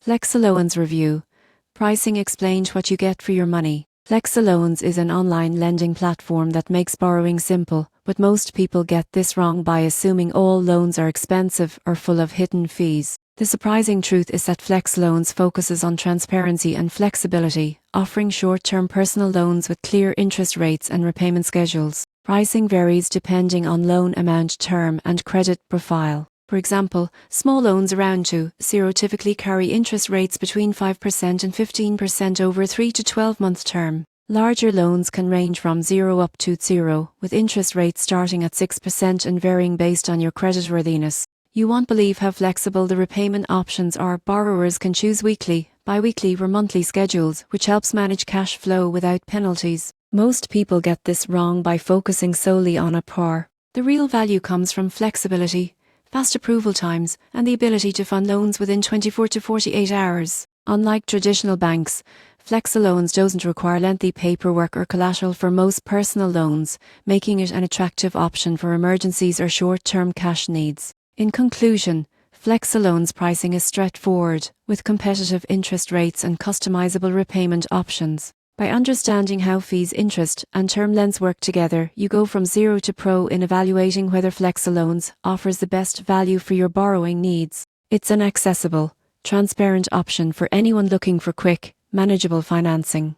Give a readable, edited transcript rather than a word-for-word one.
Flexiloans Review. Pricing explained what you get for your money. Flexiloans is an online lending platform that makes borrowing simple, but most people get this wrong by assuming all loans are expensive or full of hidden fees. The surprising truth is that Flexiloans focuses on transparency and flexibility, offering short-term personal loans with clear interest rates and repayment schedules. Pricing varies depending on loan amount, term, and credit profile. For example, small loans around 2.0 typically carry interest rates between 5% and 15% over a 3 to 12-month term. Larger loans can range from 0 up to 0, with interest rates starting at 6% and varying based on your creditworthiness. You won't believe how flexible the repayment options are. Borrowers can choose weekly, bi-weekly or monthly schedules, which helps manage cash flow without penalties. Most people get this wrong by focusing solely on APR. The real value comes from flexibility, fast approval times, and the ability to fund loans within 24 to 48 hours. Unlike traditional banks, Flexiloans doesn't require lengthy paperwork or collateral for most personal loans, making it an attractive option for emergencies or short-term cash needs. In conclusion, Flexiloans pricing is straightforward, with competitive interest rates and customizable repayment options. By understanding how fees, interest, and term lengths work together, you go from zero to pro in evaluating whether Flexiloans offers the best value for your borrowing needs. It's an accessible, transparent option for anyone looking for quick, manageable financing.